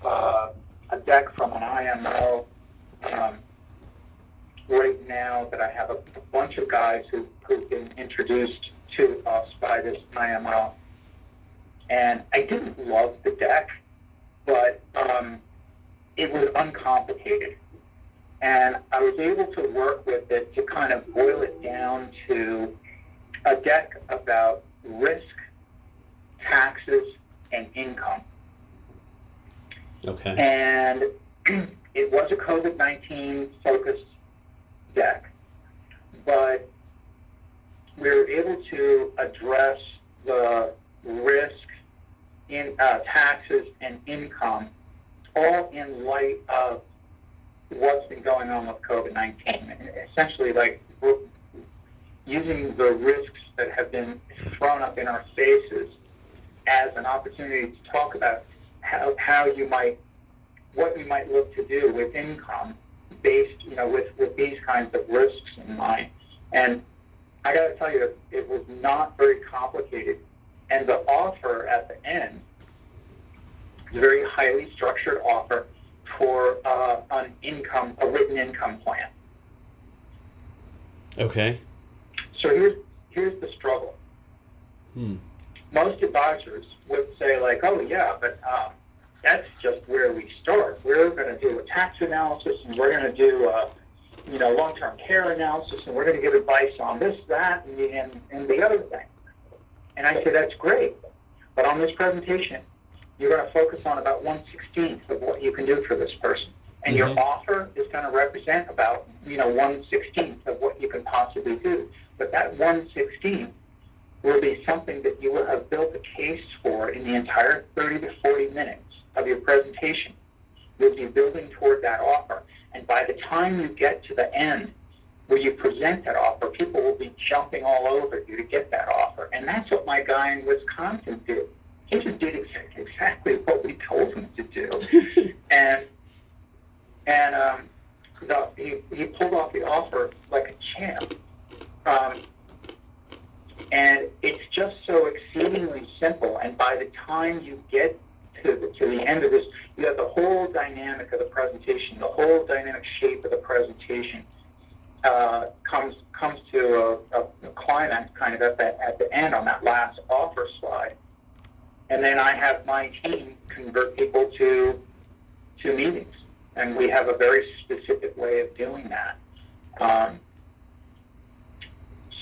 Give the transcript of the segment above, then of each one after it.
a deck from an IMO um, right now that I have a bunch of guys who've been introduced to us by this IMO. And I didn't love the deck, but it was uncomplicated. And I was able to work with it to kind of boil it down to a deck about risk, taxes, and income. Okay. And it was a COVID-19 focused deck, but we were able to address the risk in taxes and income, all in light of what's been going on with COVID-19. Essentially, like, using the risks that have been thrown up in our faces as an opportunity to talk about how you might, what you might look to do with income based, with these kinds of risks in mind. And I got to tell you, it was not very complicated. And the offer at the end is a very highly structured offer for a written income plan. Okay. So here's the struggle. Most advisors would say, like, oh yeah, but that's just where we start. We're going to do a tax analysis, and we're going to do long-term care analysis, and we're going to give advice on this, that, and the other thing. And I say, that's great, but on this presentation, you're going to focus on about 1/16 of what you can do for this person. And your offer is going to represent about 1/16 of what you can possibly do. But that 1/16 will be something that you will have built a case for in the entire 30 to 40 minutes of your presentation. You'll be building toward that offer. And by the time you get to the end where you present that offer, people will be jumping all over you to get that offer. And that's what my guy in Wisconsin did. He just did exactly what we told him to do. and he pulled off the offer like a champ. And it's just so exceedingly simple. And by the time you get to the end of this, you have the whole dynamic of the presentation, the whole dynamic shape of the presentation comes to a climax kind of at the end on that last offer slide. And then I have my team convert people to meetings. And we have a very specific way of doing that.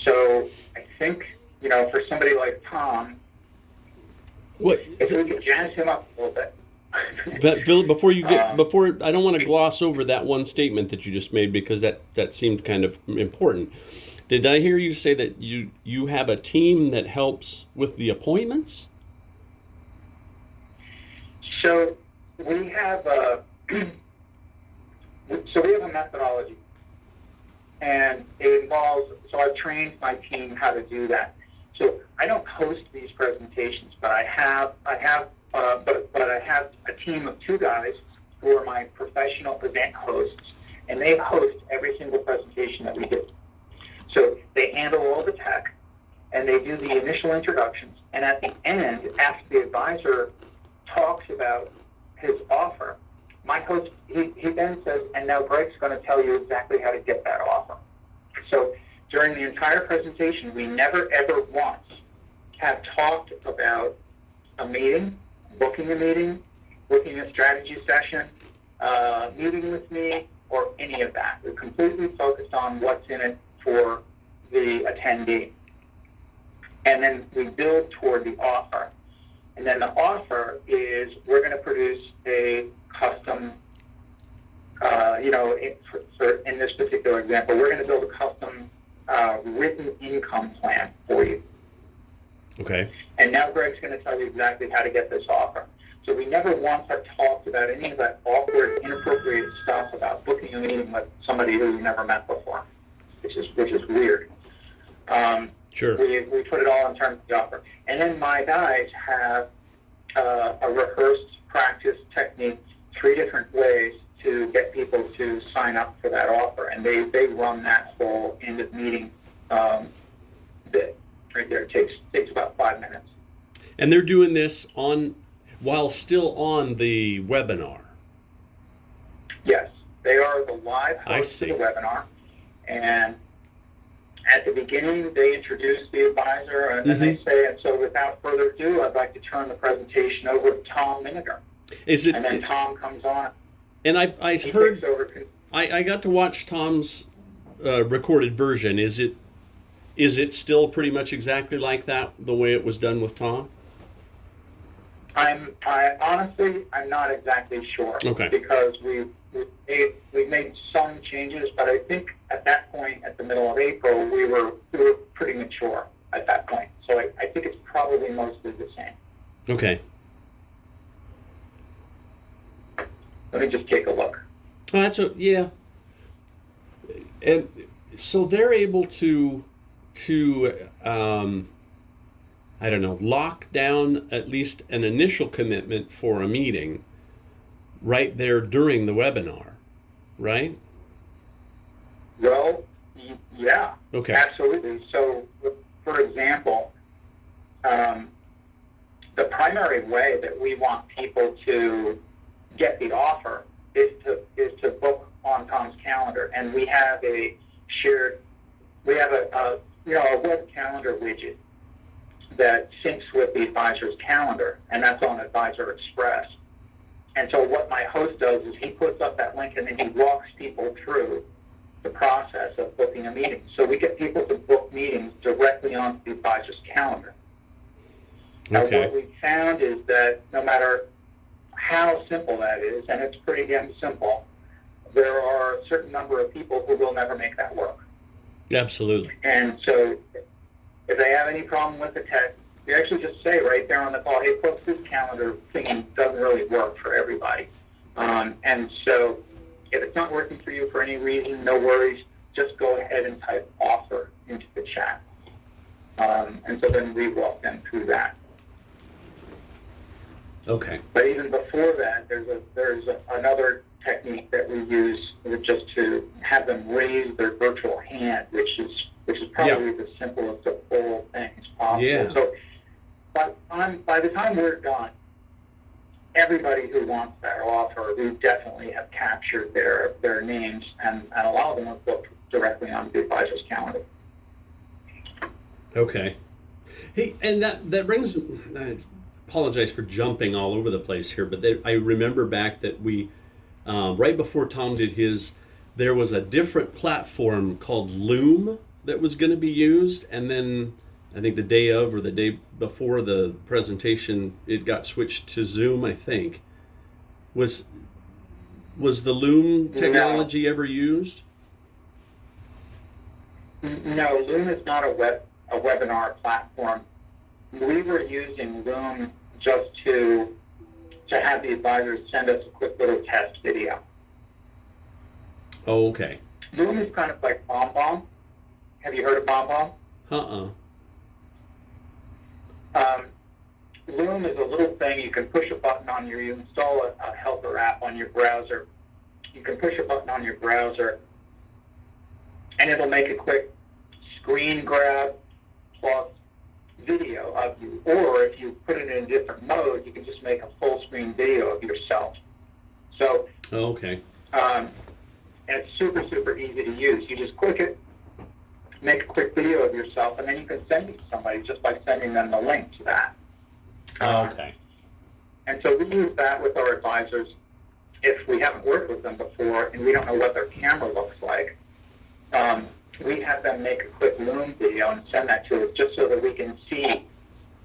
So I think, for somebody like Tom, if we could jazz him up a little bit. But Philip, I don't want to gloss over that one statement that you just made, because that seemed kind of important. Did I hear you say that you have a team that helps with the appointments? So we have a methodology, and it involves. So I've trained my team how to do that. So I don't host these presentations, but I have a team of 2 guys who are my professional event hosts, and they host every single presentation that we do. So they handle all the tech, and they do the initial introductions, and at the end, after the advisor talks about his offer, my host, he then says, and now Greg's going to tell you exactly how to get that offer. So during the entire presentation, we never ever once have talked about a meeting, booking a meeting, booking a strategy session, meeting with me, or any of that. We're completely focused on what's in it for the attendee. And then we build toward the offer. And then the offer is we're going to produce a custom, in this particular example, we're going to build a custom written income plan for you. Okay. And now Greg's going to tell you exactly how to get this offer. So we never once have talked about any of that awkward, inappropriate stuff about booking a meeting with somebody who you never met before, which is weird. Sure. We put it all in terms of the offer. And then my guys have a rehearsed practice technique, 3 different ways to get people to sign up for that offer. And they run that whole end of meeting bit right there. It takes about 5 minutes. And they're doing this on, while still on the webinar. Yes, they are the live I hosts of see. the webinar. And at the beginning, they introduce the advisor, and then they say, and so without further ado, I'd like to turn the presentation over to Tom Miniger. Is it? And then Tom comes on. And I He heard, takes over. I got to watch Tom's recorded version. Is it still pretty much exactly like that, the way it was done with Tom? I honestly, I'm not exactly sure. Okay. Because we've made some changes, but I think at that point, at the middle of April, we were pretty mature at that point. So I think it's probably mostly the same. Okay. Let me just take a look. Yeah. And so they're able to I don't know, lock down at least an initial commitment for a meeting right there during the webinar, right? Well, yeah. Okay. Absolutely. So, for example, the primary way that we want people to get the offer is to book on Tom's calendar, and we have a web calendar widget that syncs with the advisor's calendar, and that's on Advisor Express. And so what my host does is he puts up that link, and then he walks people through the process of booking a meeting. So we get people to book meetings directly onto the advisor's calendar. Now, what we found is that no matter how simple that is, and it's pretty damn simple, there are a certain number of people who will never make that work. Absolutely. And so if they have any problem with the text, you actually just say right there on the call, hey, folks, this calendar thing doesn't really work for everybody. And so if it's not working for you for any reason, no worries. Just go ahead and type offer into the chat. And so then we walk them through that. Okay. But even before that, there's another technique that we use just to have them raise their virtual hand, which is probably the simplest of all things possible. Yeah. So by the time we're done, everybody who wants that offer, we definitely have captured their names, and a lot of them are booked directly onto the advisor's calendar. Okay. Hey, and that brings me, I apologize for jumping all over the place here, but I remember back that we, right before Tom did his, there was a different platform called Loom that was going to be used, and then I think the day of or the day before the presentation, it got switched to Zoom, I think. Was the Loom technology ever used? No, Loom is not a webinar platform. We were using Loom just to have the advisors send us a quick little test video. Oh, okay. Loom is kind of like BombBomb. Have you heard of BombBomb? Loom is a little thing. You can push a button on you install a helper app on your browser. You can push a button on your browser, and it'll make a quick screen grab plus video of you. Or if you put it in a different mode, you can just make a full screen video of yourself. So, okay. And it's super, super easy to use. You just click it, make a quick video of yourself, and then you can send it to somebody just by sending them the link to that. Okay. And so we use that with our advisors if we haven't worked with them before and we don't know what their camera looks like. We have them make a quick Loom video and send that to us just so that we can see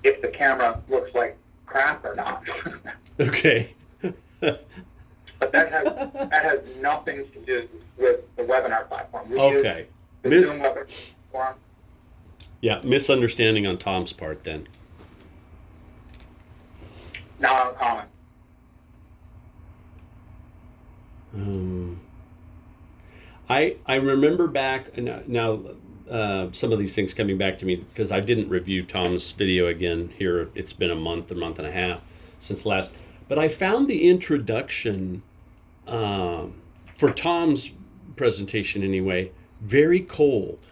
if the camera looks like crap or not. Okay. But that has nothing to do with the webinar platform. We Okay. use the Zoom webinar platform. Yeah, misunderstanding on Tom's part then. Not uncommon. I remember back now some of these things coming back to me because I didn't review Tom's video again here. It's been a month and a half since last, but I found the introduction for Tom's presentation anyway very cold.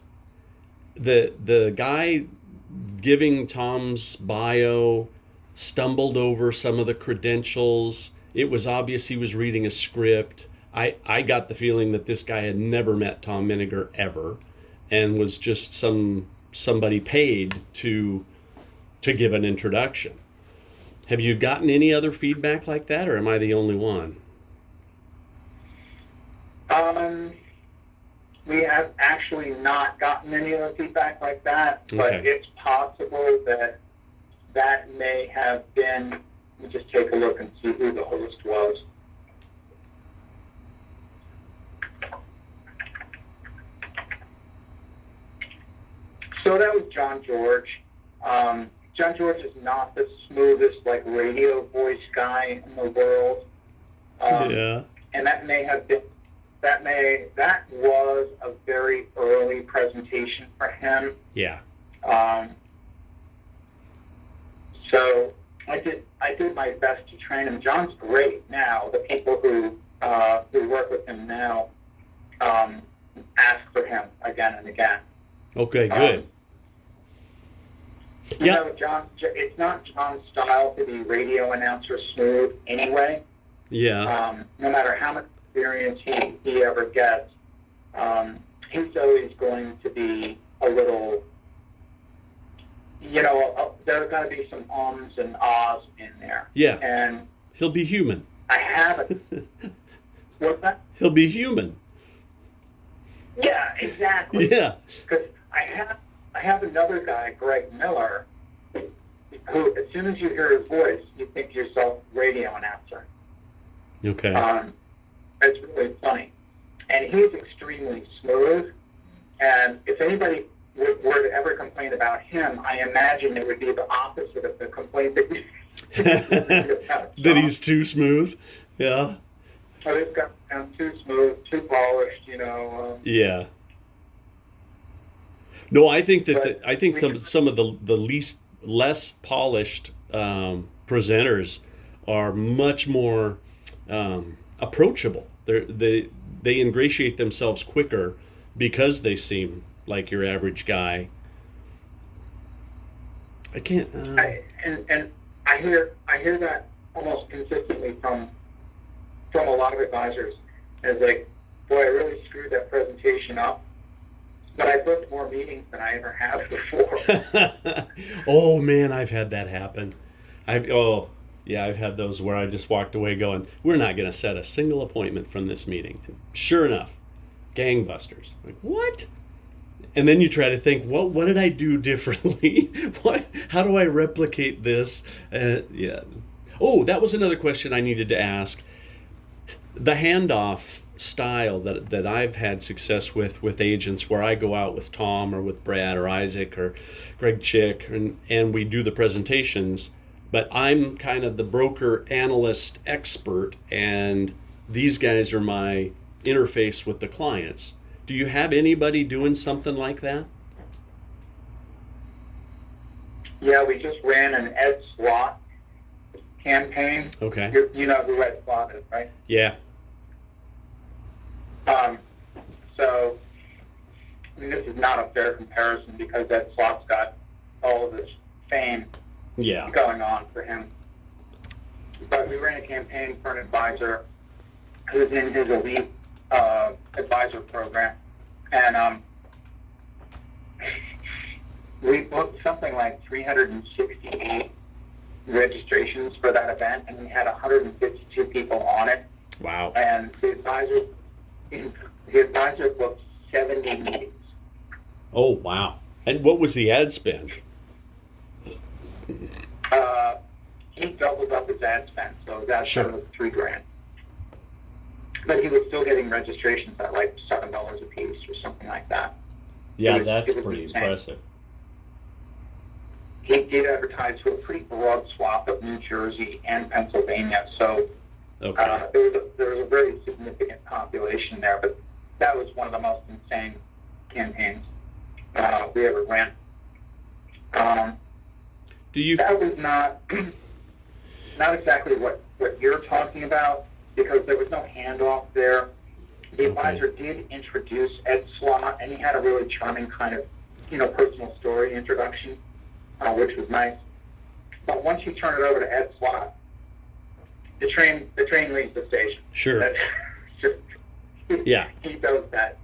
The guy giving Tom's bio stumbled over some of the credentials. It was obvious he was reading a script. I got the feeling that this guy had never met Tom Miniger ever, and was just somebody paid to give an introduction. Have you gotten any other feedback like that, or am I the only one? We have actually not gotten any other feedback like that, but Okay. it's possible that may have been. Let me just take a look and see who the host was. So that was John George. John George is not the smoothest radio voice guy in the world. Yeah. And that was a very early presentation for him. Yeah. So I did my best to train him. John's great now. The people who work with him now ask for him again and again. Okay, good. Yeah. John, it's not John's style to be radio announcer smooth anyway. Yeah. No matter how much experience he ever gets, he's always going to be a little, there are going to be some ums and ahs in there. Yeah. And He'll be human. I haven't. What's that? He'll be human. Yeah, exactly. Yeah. Because I have another guy, Greg Miller, who, as soon as you hear his voice, you think to yourself, radio announcer. Okay. It's really funny. And he's extremely smooth. And if anybody were to ever complain about him, I imagine it would be the opposite of the complaint that you That he's too smooth. Yeah. Oh, this guy sounds too smooth, too polished, Yeah. No, I think that But some of the less polished presenters are much more approachable. They ingratiate themselves quicker because they seem like your average guy. I can't. And I hear that almost consistently from a lot of advisors. It's like, boy, I really screwed that presentation up. But I booked more meetings than I ever have before. Oh man, I've had that happen. I've had those where I just walked away going, we're not going to set a single appointment from this meeting. And sure enough, gangbusters. Like, what? And then you try to think, what did I do differently? How do I replicate this? Yeah. Oh, that was another question I needed to ask. The handoff style that I've had success with agents, where I go out with Tom or with Brad or Isaac or Greg Chick and we do the presentations, but I'm kind of the broker, analyst, expert, and these guys are my interface with the clients. Do you have anybody doing something like that? Yeah, we just ran an Ed Slott campaign. Okay. You know who Ed Slott is, right? Yeah. So, I mean, this is not a fair comparison because Ed Slott's got all of this fame Yeah. going on for him. But we ran a campaign for an advisor who's in his elite advisor program. And we booked something like 368 registrations for that event, and we had 152 people on it. Wow. And the advisor booked 70 meetings. Oh, wow. And what was the ad spend? He doubled up his ad spend, so his ad Sure. spend was $3,000. But he was still getting registrations at like $7 a piece or something like that. Yeah, It was- that's it was pretty insane. impressive. He did advertise to a pretty broad swath of New Jersey and Pennsylvania, so Okay. there was a very significant population there. But that was one of the most insane campaigns we ever ran. Do you? That was not exactly what you're talking about, because there was no handoff there. The advisor did introduce Ed Slott, and he had a really charming kind of, personal story introduction, which was nice. But once you turn it over to Ed Slott, the train leaves the station. Sure. That's just, Yeah. He does that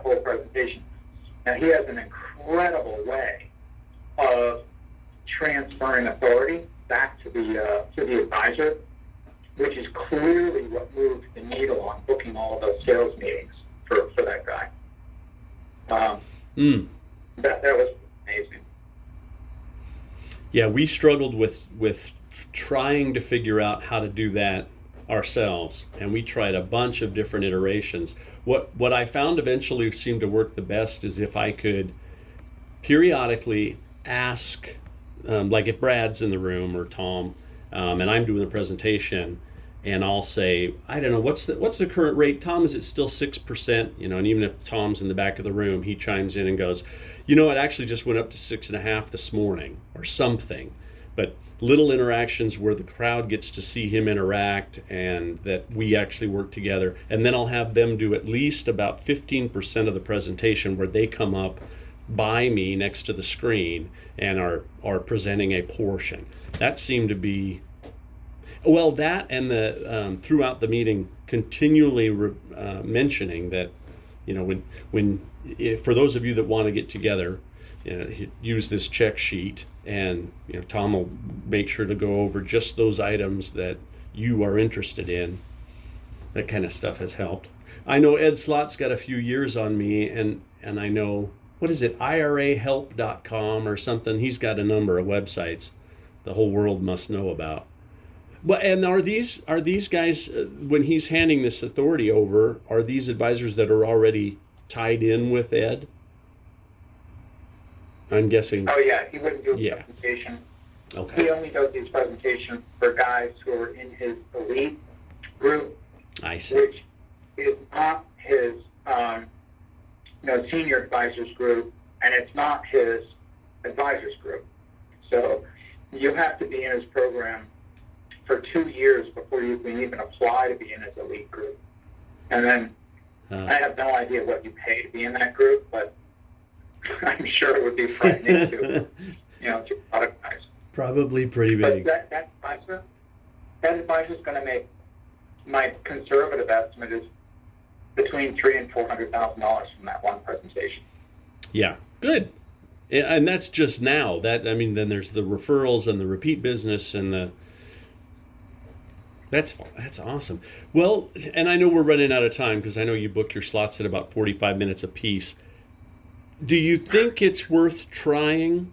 whole presentation. Now he has an incredible way of transferring authority back to the advisor, which is clearly what moved the needle on booking all of those sales meetings for that guy. That was amazing. Yeah, we struggled with trying to figure out how to do that ourselves, and we tried a bunch of different iterations. What I found eventually seemed to work the best is if I could periodically ask, like if Brad's in the room or Tom, and I'm doing the presentation, and I'll say, I don't know, what's the current rate? Tom, is it still 6%? And even if Tom's in the back of the room, he chimes in and goes, it actually just went up to 6.5 this morning or something. But little interactions where the crowd gets to see him interact and that we actually work together. And then I'll have them do at least about 15% of the presentation where they come up by me next to the screen and are presenting a portion. That seemed to be, well, that and the throughout the meeting continually mentioning that, for those of you that want to get together, use this check sheet, and Tom will make sure to go over just those items that you are interested in. That kind of stuff has helped. I know Ed Slott's got a few years on me, and I know, what is it, IRAhelp.com or something. He's got a number of websites the whole world must know about. But and are these guys, when he's handing this authority over, are these advisors that are already tied in with Ed? I'm guessing. Oh yeah, he wouldn't do a presentation. Okay. He only does these presentations for guys who are in his elite group. I see. Which is not his senior advisors group, and it's not his advisors group. So you have to be in his program for 2 years before you can even apply to be in his elite group. And then I have no idea what you pay to be in that group, but I'm sure it would be frightening to a lot of guys. Probably pretty big. But that advisor is going to make, my conservative estimate is between $300,000 and $400,000 from that one presentation. Yeah, good. And that's just now. Then there's the referrals and the repeat business and that's awesome. Well, and I know we're running out of time because I know you booked your slots at about 45 minutes a piece. Do you think it's worth trying?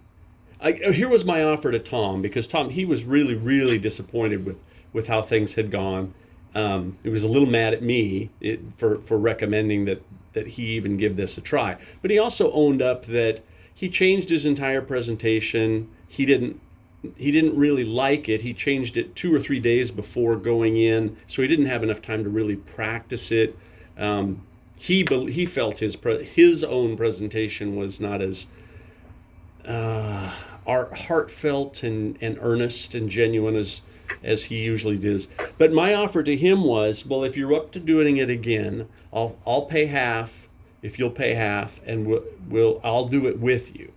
Here was my offer to Tom, because Tom, he was really, really disappointed with how things had gone. He was a little mad at me for recommending that he even give this a try. But he also owned up that he changed his entire presentation. He didn't really like it. He changed it 2 or 3 days before going in, so he didn't have enough time to really practice it. He felt his own presentation was not as heartfelt and earnest and genuine as he usually does. But my offer to him was, well, if you're up to doing it again, I'll pay half if you'll pay half, and I'll do it with you.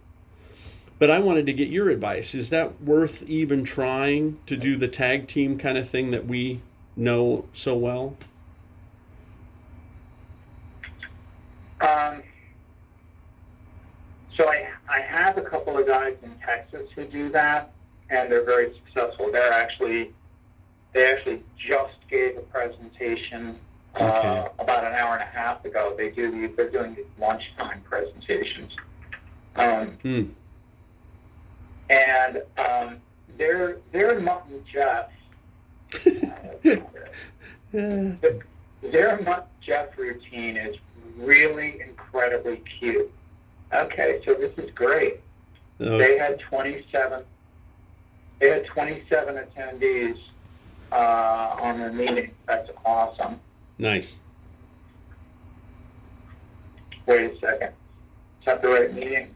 But I wanted to get your advice. Is that worth even trying to do the tag team kind of thing that we know so well? So I have a couple of guys in Texas who do that, and they're very successful. They actually just gave a presentation about an hour and a half ago. They're doing these lunchtime presentations. And their Mutt and Jeff, their Mutt Jeff routine is really incredibly cute. Okay, so this is great. They had 27 attendees on their meeting. That's awesome. Nice. Wait a second. Is that the right meeting?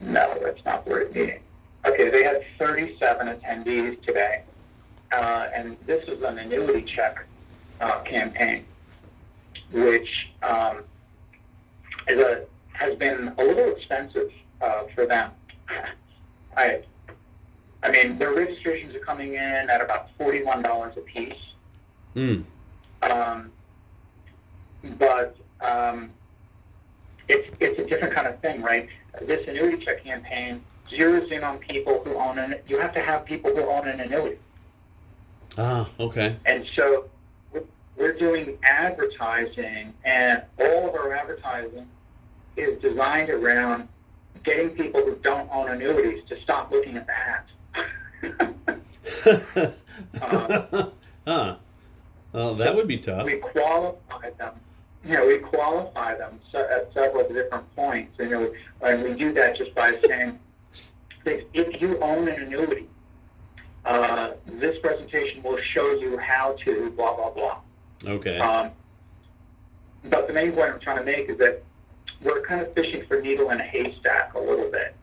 No, that's not the right meeting. Okay, they had 37 attendees today, and this is an annuity check campaign, which has been a little expensive for them. I mean, their registrations are coming in at about $41 a piece. Mm. But it's a different kind of thing, right? This annuity check campaign zeroes in on people who own you have to have people who own an annuity. Ah, okay. And so we're doing advertising, and all of our advertising is designed around getting people who don't own annuities to stop looking at the ads. Well, that would be tough. We qualify them. We qualify them at several different points. And we do that just by saying, if you own an annuity, this presentation will show you how to blah, blah, blah. Okay. But the main point I'm trying to make is that we're kind of fishing for needle in a haystack a little bit.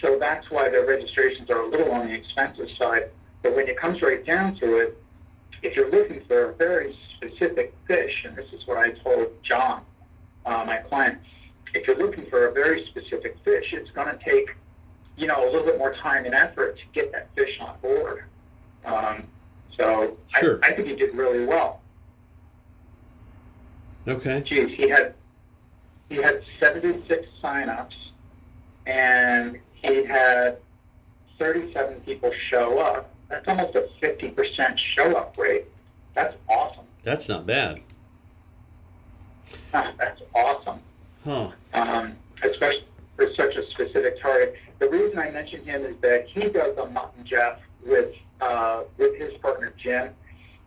So that's why the registrations are a little on the expensive side. But when it comes right down to it, if you're looking for a very specific fish, and this is what I told John, my client, if you're looking for a very specific fish, it's going to take, a little bit more time and effort to get that fish on board. So sure. I think he did really well. Okay. Geez, he had 76 signups, and he had 37 people show up. That's almost a 50% show up rate. That's awesome. That's not bad. That's awesome. Huh. Especially for such a specific target. The reason I mention him is that he does a Mutt and Jeff with his partner Jim.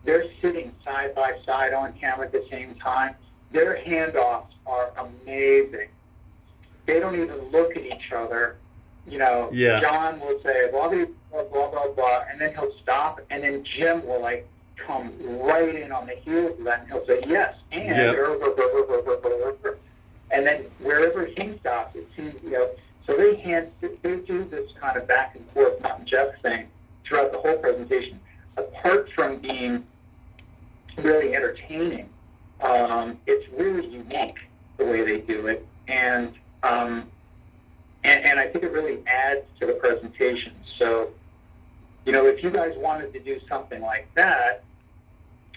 They're sitting side by side on camera at the same time. Their handoffs are amazing. They don't even look at each other. Yeah. John will say, blah, blah, blah, blah, blah, and then he'll stop, and then Jim will, come right in on the heels of that, and he'll say, yes, and, and then wherever he stops, it seems, so they do this kind of back and forth Mutt and Jeff thing throughout the whole presentation. Apart from being really entertaining, it's really unique the way they do it, and I think it really adds to the presentation. So, if you guys wanted to do something like that,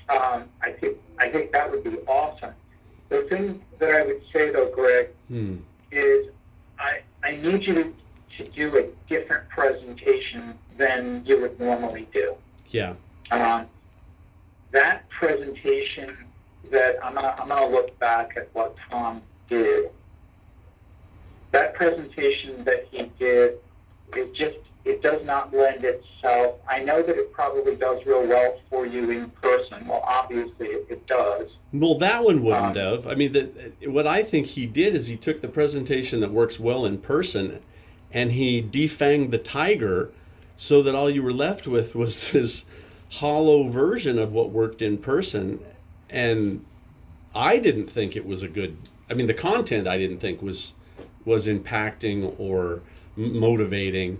I think that would be awesome. The thing that I would say, though, Greg, is I need you to do a different presentation than you would normally do. Yeah. That presentation that I'm gonna look back at what Tom did. That presentation that he did, it does not lend itself. I know that it probably does real well for you in person. Well, obviously it does. Well, that one wouldn't have. I mean, what I think he did is he took the presentation that works well in person and he defanged the tiger so that all you were left with was this hollow version of what worked in person. And I didn't think it was the content I didn't think was impacting or motivating.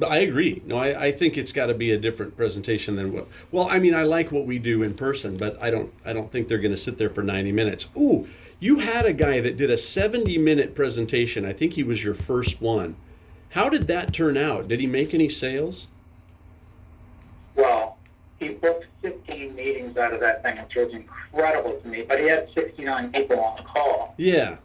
I agree. No, I think it's got to be a different presentation than I like what we do in person, but I don't think they're going to sit there for 90 minutes. Ooh, you had a guy that did a 70-minute presentation. I think he was your first one. How did that turn out? Did he make any sales? Well, he booked 15 meetings out of that thing, which was incredible to me, but he had 69 people on the call. Yeah.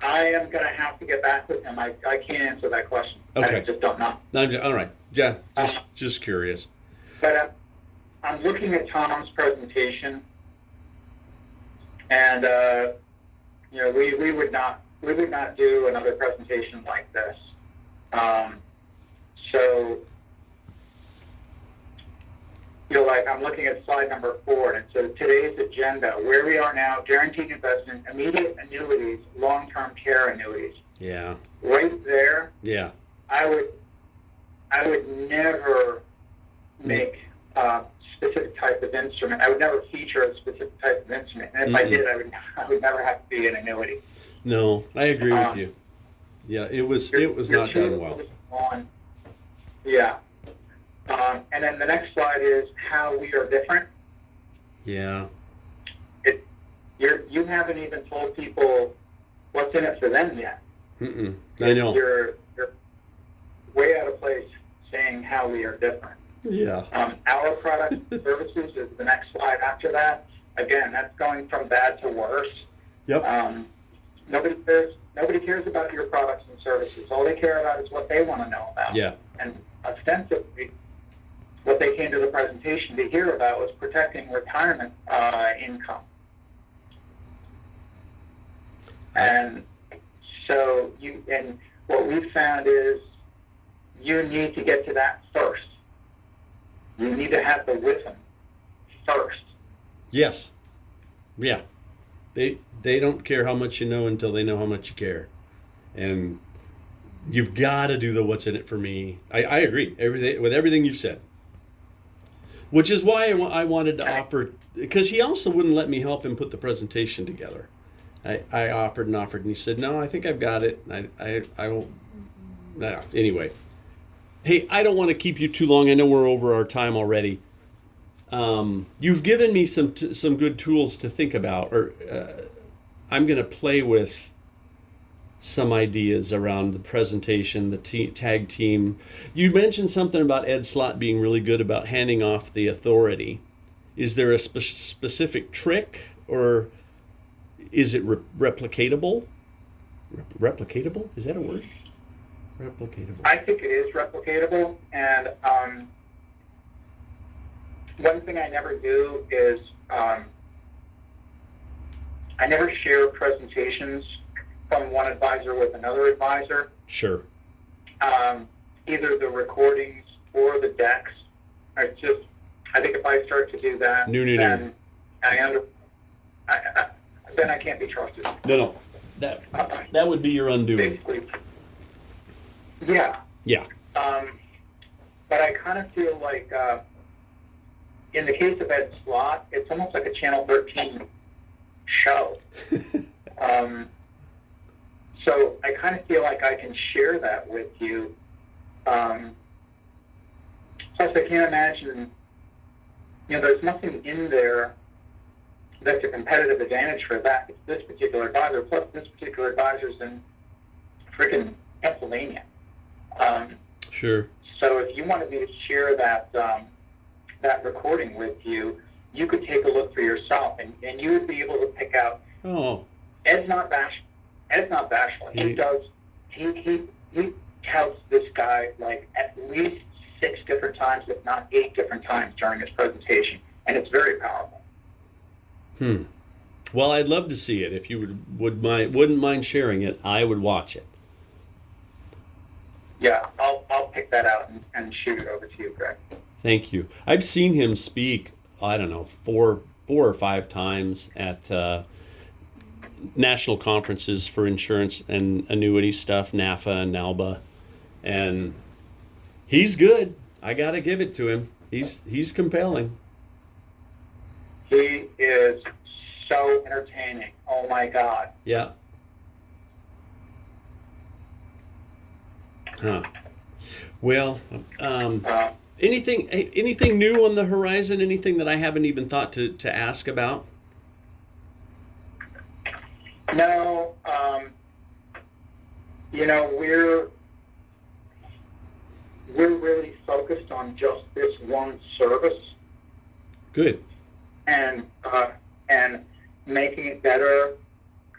I am going to have to get back with him. I can't answer that question. Okay. I just don't know. All right. Yeah, just curious. But I'm looking at Tom's presentation, and we would not do another presentation like this. So I'm looking at slide number 4, and so today's agenda, where we are now, guaranteed investment, immediate annuities, long-term care annuities. Yeah. Right there. Yeah. I would never make a specific type of instrument. I would never feature a specific type of instrument, and if I did, I would never have to be an annuity. No, I agree with you. Yeah, it was not done well. Yeah. And then the next slide is how we are different. Yeah. You haven't even told people what's in it for them yet. I know. You're way out of place saying how we are different. Yeah. Our product services is the next slide after that. Again, that's going from bad to worse. Yep. Nobody cares about your products and services. All they care about is what they want to know about. Yeah. And ostensibly, what they came to the presentation to hear about was protecting retirement income. And so what we found is you need to get to that first. You need to have the wisdom first. Yes. Yeah. They don't care how much you know until they know how much you care. And you've got to do the what's in it for me. I agree with everything you've said. Which is why I wanted to offer, because he also wouldn't let me help him put the presentation together. I offered, and he said, no, I think I've got it. I won't. No. Anyway. Hey, I don't want to keep you too long. I know we're over our time already. You've given me some good tools to think about, or I'm going to play with some ideas around the presentation, the tag team. You mentioned something about Ed Slott being really good about handing off the authority. Is there a specific trick, or is it replicatable? Replicatable? Is that a word? Replicatable. I think it is replicatable, and one thing I never do is I never share presentations from one advisor with another advisor. Sure. Either the recordings or the decks. I think if I start to do that, then I can't be trusted. No. That would be your undoing. Basically. Yeah. Yeah. But I kind of feel like, in the case of Ed Slott, it's almost like a Channel 13 show. So I kind of feel like I can share that with you. Plus, I can't imagine, there's nothing in there that's a competitive advantage for this particular advisor. Plus, this particular advisor's in freaking Pennsylvania. Sure. So if you wanted me to share that recording with you, you could take a look for yourself, and you would be able to pick out. Oh. Ed's not bashful. He touts this guy like at least 6 different times, if not 8 different times during his presentation, and it's very powerful. Well, I'd love to see it. If you wouldn't mind sharing it, I would watch it. Yeah, I'll pick that out and shoot it over to you, Greg. Thank you. I've seen him speak, I don't know, 4 or 5 times at national conferences for insurance and annuity stuff, NAFA and NALBA, and he's good. I got to give it to him. He's compelling. He is so entertaining. Oh my God. Yeah. Huh. Well, anything new on the horizon? Anything that I haven't even thought to ask about? No. We're really focused on just this one service. Good. And making it better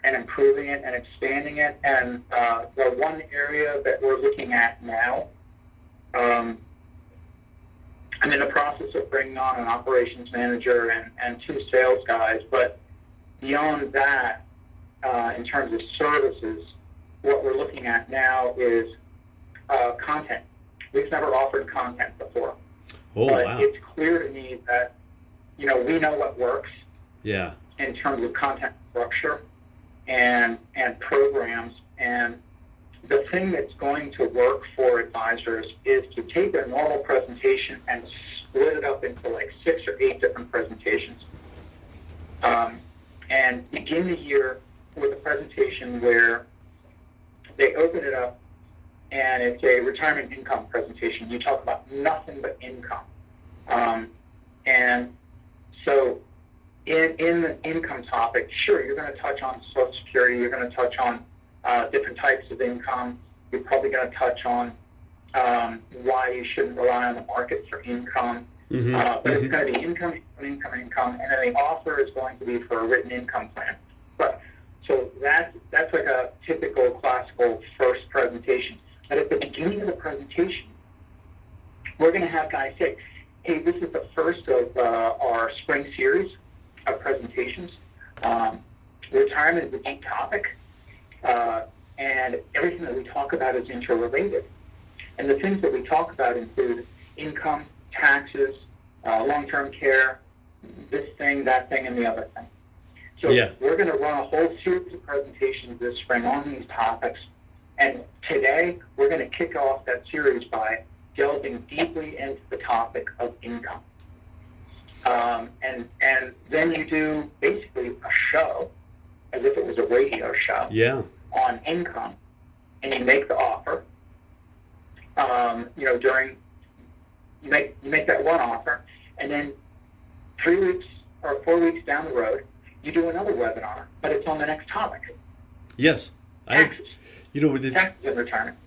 and improving it and expanding it. And the one area that we're looking at now, I'm in the process of bringing on an operations manager and 2 sales guys. But beyond that, in terms of services, what we're looking at now is content. We've never offered content before. Oh, but wow. It's clear to me that, we know what works. Yeah. In terms of content structure and programs. And the thing that's going to work for advisors is to take their normal presentation and split it up into like 6 or 8 different presentations. And begin the year with a presentation where they open it up and it's a retirement income presentation. You talk about nothing but income. And so in the income topic, sure, you're going to touch on Social Security. You're going to touch on different types of income. You're probably going to touch on why you shouldn't rely on the market for income. But it's going to be income, and then the offer is going to be for a written income plan. But so that's like a typical classical first presentation. But at the beginning of the presentation, we're going to have guys say, hey, this is the first of our spring series of presentations. Retirement is a deep topic, and everything that we talk about is interrelated. And the things that we talk about include income, taxes, long-term care, this thing, that thing, and the other thing. So we're going to run a whole series of presentations this spring on these topics. And today, we're going to kick off that series by delving deeply into the topic of income. And then you do basically a show, as if it was a radio show, on income, and you make the offer. You make that one offer, and then 3 weeks or 4 weeks down the road, you do another webinar, but it's on the next topic. Yes, taxes. Taxes in retirement.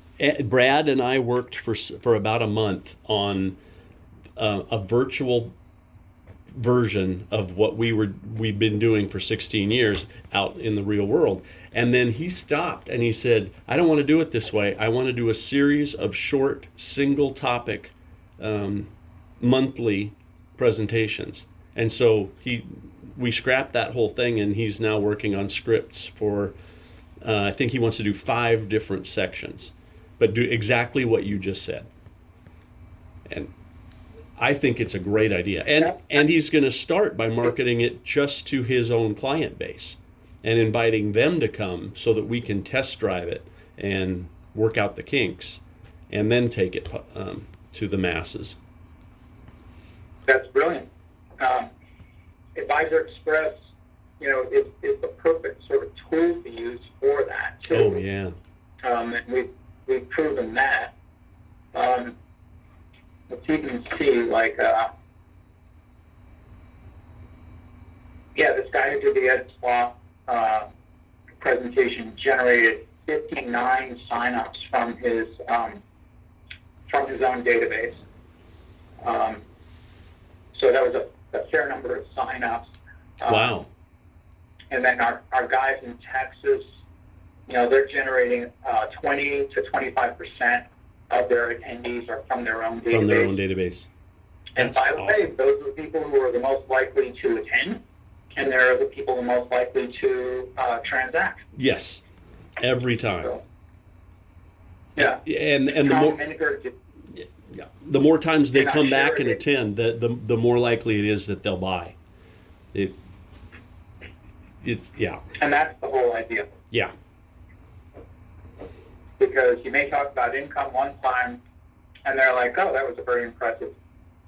Brad and I worked for about a month on a virtual version of what we've been doing for 16 years out in the real world. And then he stopped and he said, I don't want to do it this way. I want to do a series of short single topic monthly presentations. And so we scrapped that whole thing, and he's now working on scripts for I think he wants to do 5 different sections, but do exactly what you just said. And I think it's a great idea. And he's going to start by marketing it just to his own client base and inviting them to come so that we can test drive it and work out the kinks and then take it to the masses. That's brilliant. Advisor Express, it's the perfect sort of tool to use for that too. Oh yeah. And we've proven that. Let's even see, this guy who did the Ed Swap presentation generated 59 signups from his own database. So that was a fair number of signups. Wow. And then our guys in Texas, they're generating 20 to 25% of their attendees are from their own database. From their own database. And by the way, those are the people who are the most likely to attend, and they're the people who are most likely to transact. Yes, every time. So, yeah. And the more times they come back and attend, the more likely it is that they'll buy. And that's the whole idea. Yeah. Because you may talk about income one time, and they're like, "Oh, that was a very impressive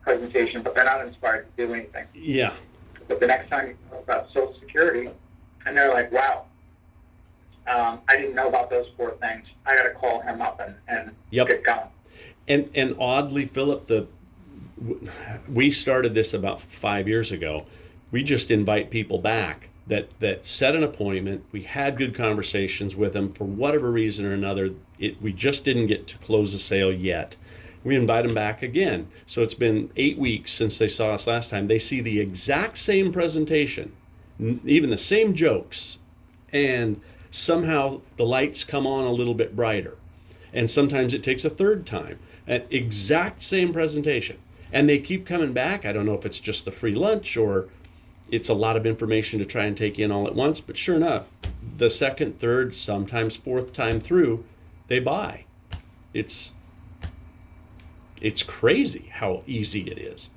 presentation," but they're not inspired to do anything. Yeah. But the next time you talk about Social Security, and they're like, "Wow, I didn't know about those 4 things. I got to call him up and get going." And oddly, Philip, we started this about 5 years ago. We just invite people back that set an appointment. We had good conversations with them. For whatever reason or another, we just didn't get to close the sale yet. We invite them back again. So it's been 8 weeks since they saw us last time. They see the exact same presentation, even the same jokes, and somehow the lights come on a little bit brighter. And sometimes it takes a third time. An exact same presentation. And they keep coming back. I don't know if it's just the free lunch or it's a lot of information to try and take in all at once, but sure enough, the second, third, sometimes fourth time through, they buy. It's crazy how easy it is.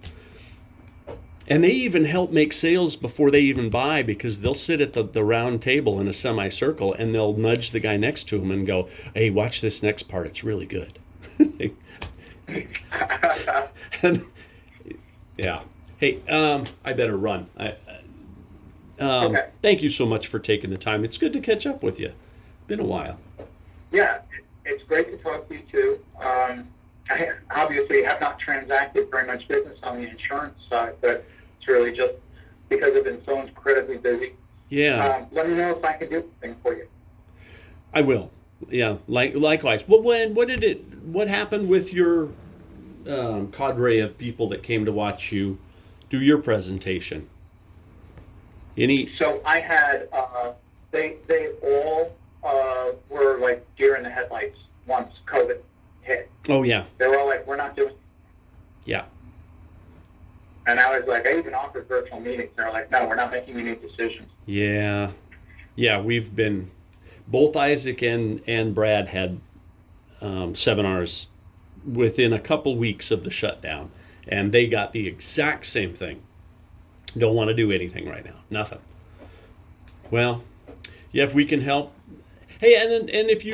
And they even help make sales before they even buy, because they'll sit at the round table in a semicircle and they'll nudge the guy next to him and go, "Hey, watch this next part. It's really good." And, yeah. Hey, I better run. Okay. Thank you so much for taking the time. It's good to catch up with you. Been a while. Yeah, it's great to talk to you too. I obviously have not transacted very much business on the insurance side, but it's really just because I've been so incredibly busy. Yeah, Let me know if I can do anything for you. I will. Yeah, likewise. What happened with your cadre of people that came to watch you do your presentation? Any? So I had, they all were like deer in the headlights once COVID hit. Oh yeah, They were all like, we're not doing. yeah, And I was like, I even offered virtual meetings. They're like, no, we're not making any decisions. yeah, yeah. We've been both Isaac and Brad had seminars within a couple weeks of the shutdown, and they got the exact same thing. Don't want to do anything right now. Nothing. Well, yeah, if we can help. Hey, and if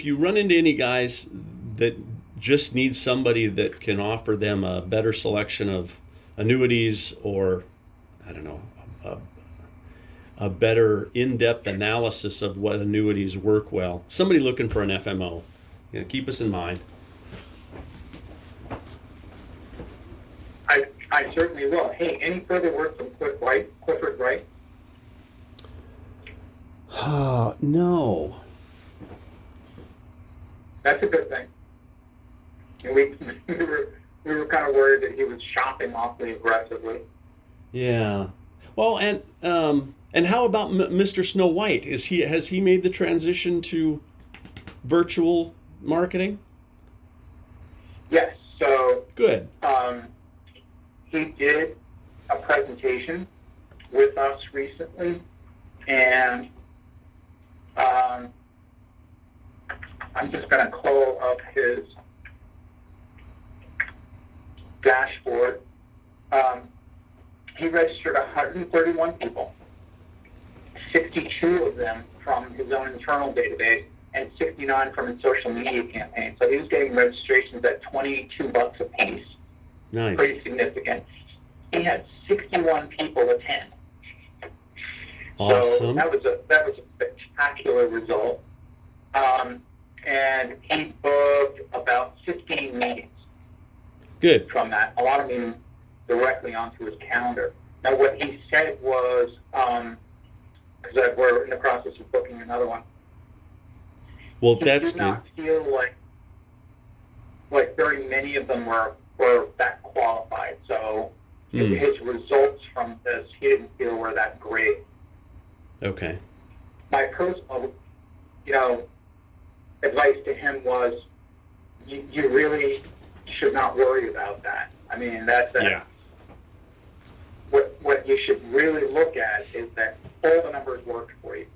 you run into any guys that just need somebody that can offer them a better selection of annuities, or I don't know, a better in-depth analysis of what annuities work well. Somebody looking for an FMO, keep us in mind. I certainly will. Hey, any further work from Clifford Wright? No. That's a good thing. And we were kind of worried that he was shopping awfully aggressively. Yeah. Well, and how about Mr. Snow White? Has he made the transition to virtual marketing? Yes. So Good. he did a presentation with us recently, and I'm just going to call up his dashboard. He registered 131 people, 62 of them from his own internal database, and 69 from his social media campaign. So he was getting registrations at $22 a piece. Nice. Pretty significant. He had 61 people attend. Awesome. So that was a spectacular result. And he booked about 15 meetings Good. from that. A lot of meetings directly onto his calendar. Now, what he said was, because we're in the process of booking another one. Well, He that's did good. not feel like very many of them were that qualified. So his results from this, he didn't feel were that great. Okay. My personal, advice to him was, you really should not worry about that. I mean, Yeah. What you should really look at is that all the numbers worked for you.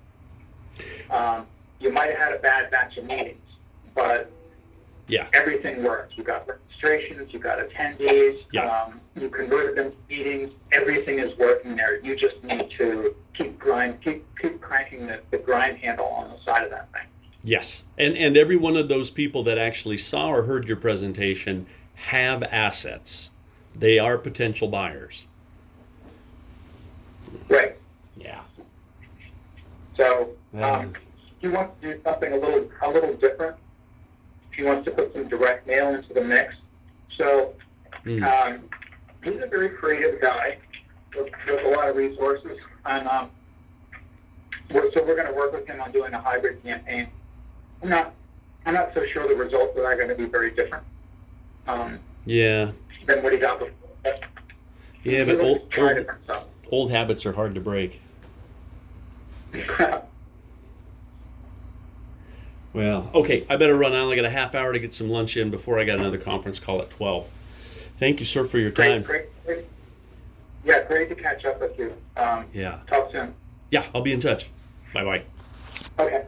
You might have had a bad batch of meetings, but Yeah. everything worked. You got registrations, you got attendees, Yeah. You converted them to meetings. Everything is working there. You just need to keep cranking the grind handle on the side of that thing. Yes. And every one of those people that actually saw or heard your presentation have assets. They are potential buyers. Right. Yeah. So if he wants to do something a little different, if he wants to put some direct mail into the mix. So he's a very creative guy with a lot of resources, and we're going to work with him on doing a hybrid campaign. I'm not so sure the results are going to be very different Yeah. than what he got before. Yeah, but Try different stuff. old habits are hard to break. Well, okay, I better run. I only got a half hour to get some lunch in before I got another conference call at 12. Thank you, sir, for your time. Great. Yeah, great to catch up with you. Yeah. Talk soon. Yeah, I'll be in touch. Bye-bye. Okay.